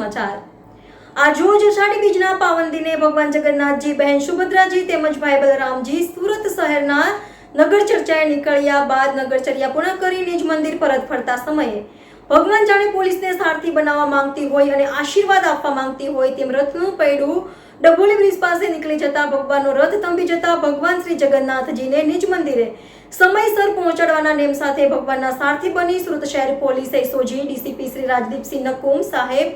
સમાચાર આજરોજ અષાઢી બીજના પાવન દિને ભગવાન જગન્નાથજી, બહેન સુભદ્રાજી તેમજ ભાઈ બલરામજી સુરત શહેરના નગર ચર્ચાએ નીકળ્યા બાદ નગરચર્યા પૂર્ણ કરી નિજ મંદિર પરત ફરતા સમયે ભગવાન જાણે પોલીસને સારથી બનાવવા માંગતી હોય અને આશીર્વાદ આપવા માંગતી હોય તેમ રથનું પૈડું ડભોલી બ્રિજ પાસે નીકળી જતા ભગવાનનો રથ થંભી જતા ભગવાન શ્રી જગન્નાથજીને નિજ મંદિરે સમયસર પહોંચાડવાના નેમ સાથે ભગવાનના સારથી બની સુરત શહેર police SOG DCP Shri Rajdeepsinh Nakum સાહેબ,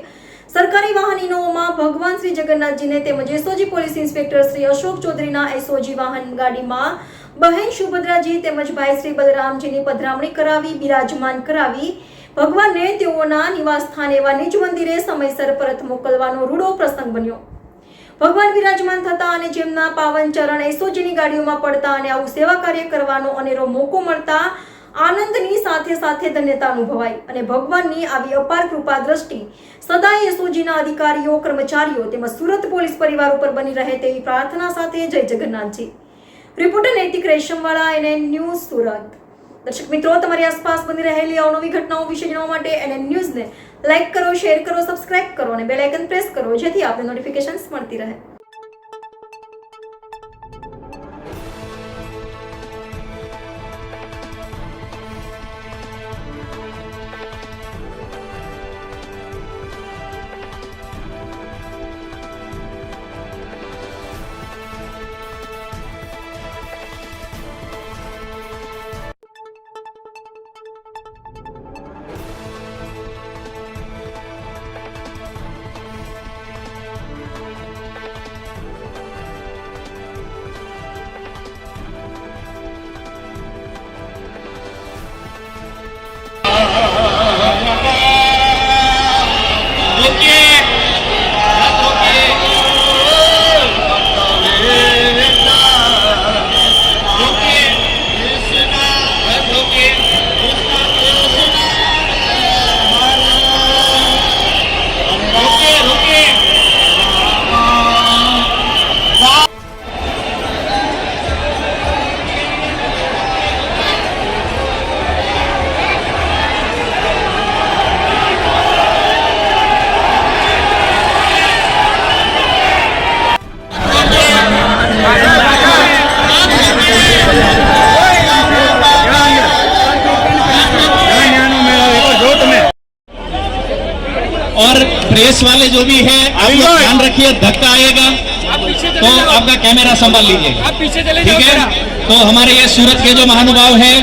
સરકારી વાહન ઇનોવામાં ભગવાન શ્રી જગન્નાથજીને તેમજ SOG police inspector Shri Ashok ચૌધરીના એસઓજી વાહન ગાડીમાં બહેન સુભદ્રાજી તેમજ ભાઈ શ્રી બલરામજીની પધરામણી કરાવી બિરાજમાન કરાવી ભગવાનને તેઓના નિવાસ સ્થાન એવા નિજ મંદિરે સમયસર પરત મોકલવાનો રૂડો પ્રસંગ બન્યો। ભગવાન વિરાજમાન થતા અને જેમના પાવન ચરણ એસઓજીની ગાડીઓમાં પડતા અને આવું સેવા કાર્ય કરવાનો અનેરો મોકો મળતા આનંદની સાથે સાથે ધન્યતા અનુભવાઈ અને ભગવાનની આવી અપાર કૃપા દ્રષ્ટિ સદાય એસઓજીના અધિકારીઓ, કર્મચારીઓ તેમજ સુરત પોલીસ પરિવાર ઉપર બની રહે તેવી પ્રાર્થના સાથે જય જગન્નાથજી। રિપોર્ટર નૈતિક રેશમવાળા, NN ન્યૂઝ, સુરત। દર્શક મિત્રો, તમારી આસપાસ બની રહેલી અવનવી ઘટનાઓ વિશે જાણવા માટે NN ન્યૂઝને લાઇક કરો, શેર કરો, સબસ્ક્રાઇબ કરો અને બેલ આઇકન પ્રેસ કરો જેથી આપને નોટિફિકેશન્સ મળતી રહે। और प्रेस वाले जो भी है आप लोग ध्यान रखिए, धक्का आएगा तो आपका कैमरा संभाल लीजिएगा, आप पीछे चले जाओ। ठीक है, तो हमारे ये सूरत के जो महानुभाव है,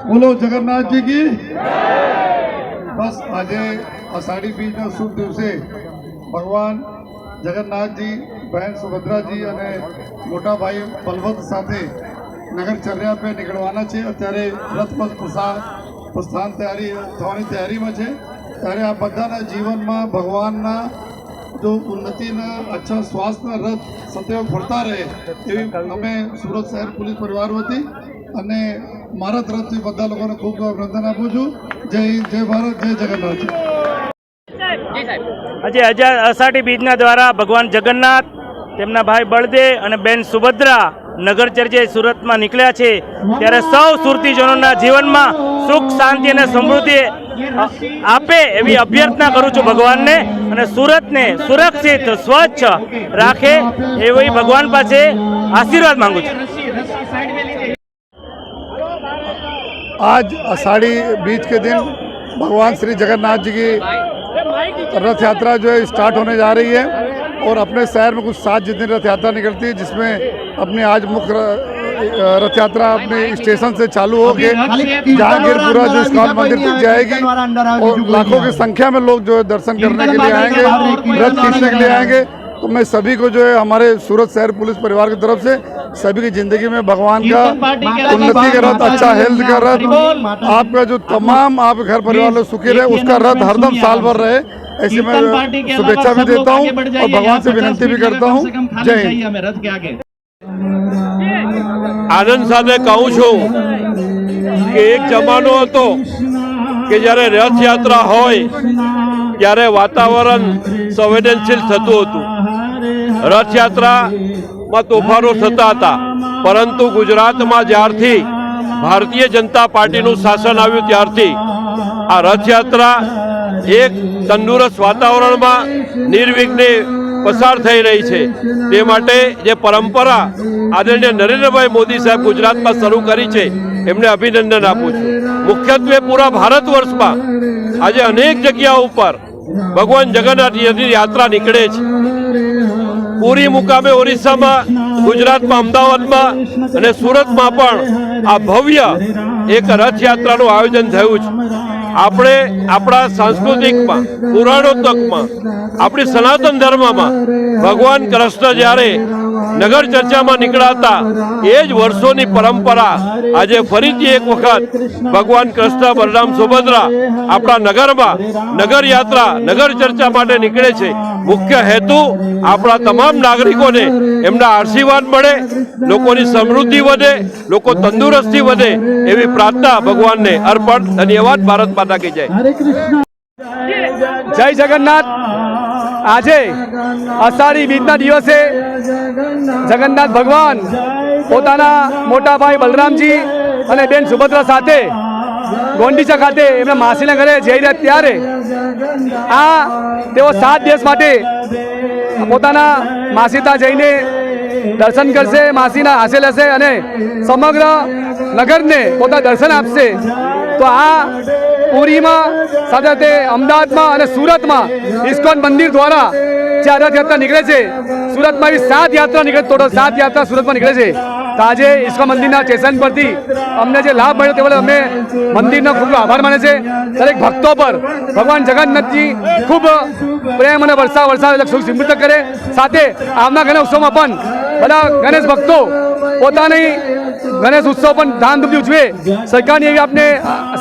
बोलो जगन्नाथ जी की। बस आज आषाढ़ी बीजना शुभ दिवसे भगवान जगन्नाथजी, बहन सुभद्राजी અને મોટા ભાઈ બલવંત સાથે નગરચર્યા पे નીકળવાના છે। અત્યારે રથપથ પ્રસ્થાન થવાની તૈયારીમાં છે। ત્યારે આ બધાના જીવનમાં ભગવાનના જો ઉન્નતિના અચ્છા સ્વાસ્થ્યના રથ સતત ફરતા રહે એવી અમે સુરત શહેર પોલીસ પરિવાર વતી અને મારા તરફથી બધા લોકોને ખૂબ ખૂબ અભિનંદન આપું છું। જય હિન્દ, જય ભારત, જય જગન્નાથ। આજે અષાઢી બીજના દ્વારા ભગવાન જગન્નાથ, તેમના ભાઈ બળદેવ અને બેન સુભદ્રા નગરચર્યાએ સુરતમાં નીકળ્યા છે। ત્યારે સૌ સુરતીજનોના જીવનમાં સુખ, શાંતિ અને સમૃદ્ધિ આપે એવી અભ્યર્થના કરું છું ભગવાનને, અને સુરતને સુરક્ષિત, સ્વચ્છ રાખે એવી ભગવાન પાસે આશીર્વાદ માંગુ છું। आज आषाढ़ी बीज के दिन भगवान श्री जगन्नाथ जी की रथ यात्रा जो है स्टार्ट होने जा रही है और अपने शहर में कुछ 7 जितनी रथ यात्रा निकलती है, जिसमें अपनी आज मुख्य रथ यात्रा अपने स्टेशन से चालू होकर जहांगीरपुरा जो इस्कॉन मंदिर तक जाएगी और लाखों की संख्या में लोग जो है दर्शन करने के लिए आएंगे, रथ खींचने के लिए आएंगे। तो मैं सभी को जो है हमारे सूरत शहर पुलिस परिवार की तरफ से सभी की जिंदगी में भगवान का उन्नति का रथ, अच्छा हेल्थ का रथ, आपका जो तमाम आप घर परिवार लोग सुखी रहे, उसका रथ हरदम साल भर रहे, ऐसी मैं शुभेच्छा भी देता हूँ और भगवान से विनती भी करता हूँ। जय हिंद। આનંદ સાથે કહું છું કે એક જમાનો હતો કે જ્યારે રથયાત્રા હોય ત્યારે વાતાવરણ સંવેદનશીલ થતું હતું, રથયાત્રામાં તોફાનો થતા હતા, પરંતુ ગુજરાતમાં જ્યારથી ભારતીય જનતા પાર્ટીનું શાસન આવ્યું ત્યારથી આ રથયાત્રા એક તંદુરસ્ત વાતાવરણમાં નિર્વિઘ્ને પસાર થઈ રહી છે। તે માટે જે પરંપરા આદરણીય નરેન્દ્રભાઈ મોદી સાહેબ ગુજરાતમાં શરૂ કરી છે એમને અભિનંદન આપું છું। મુખ્યત્વે પૂરા ભારત વર્ષમાં આજે અનેક જગ્યાઓ ઉપર ભગવાન જગન્નાથની યાત્રા નીકળે છે। પૂરી મુકામે ઓરિસ્સામાં, ગુજરાતમાં અમદાવાદમાં અને સુરતમાં પણ આ ભવ્ય એક રથયાત્રાનું આયોજન થયું છે। આપણે આપણા સાંસ્કૃતિકમાં, પુરાણોત્તકમાં, આપણી સનાતન ધર્મમાં ભગવાન કૃષ્ણ જ્યારે નગર ચર્ચામાં નીકળાતા એ જ વર્ષોની પરંપરા આજે ફરીથી એક વખત ભગવાન કૃષ્ણ, બલરામ, સુભદ્રા આપણા નગરમાં નગર યાત્રા, નગર ચર્ચા માટે નીકળે છે। મુખ્ય હેતુ આપણા તમામ નાગરિકોને એમના આશીર્વાદ મળે, લોકોની સમૃદ્ધિ વધે, લોકો તંદુરસ્તી વધે એવી પ્રાર્થના ભગવાનને અર્પણ। ધન્યવાદ। ભારત માતા કી જય। જય જગન્નાથ। આજે અષાઢી બીજના દિવસે જગન્નાથ ભગવાન પોતાના મોટા ભાઈ બલરામજી અને બેન સુભદ્રા સાથે ગોંડીચા ખાતે એમના માસીના ઘરે જઈ રહ્યા ત્યારે તેઓ 7 દિવસ માટે પોતાના માસી ત્યાં જઈને દર્શન કરશે, માસીના હાસે લેશે અને સમગ્ર નગરને પોતાના દર્શન આપશે। તો આ પુરીમાં, સાથે સાથે અમદાવાદમાં અને સુરતમાં ઇસ્કોન મંદિર દ્વારા જે રથયાત્રા નીકળે છે, સુરતમાં બી 7 યાત્રા નીકળે, ટોટલ 7 યાત્રા સુરતમાં નીકળે છે। તો આજે ઇસ્કોન મંદિરના સ્ટેશન પરથી અમને જે લાભ મળ્યો તે બદલ અમે મંદિરનો ખૂબ આભાર માને છે। દરેક ભક્તો પર ભગવાન જગન્નાથજી ખૂબ પ્રેમ અને વર્ષા સુખ સમૃદ્ધ કરે। સાથે આવનાર ગણેશ ઉત્સવમાં પણ બધા ગણેશ ભક્તો પોતાની ગણેશ ઉત્સવ પણ ધામધૂમથી ઉજવે। સરકારની એવી આપને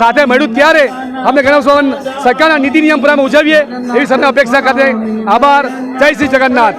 સાથે મળ્યું ત્યારે અમે ગણેશ ઉત્સવ સરકારના નીતિ નિયમ પ્રમાણે ઉજવીએ એવી સૌને અપેક્ષા કરે। આભાર। જય શ્રી જગન્નાથ।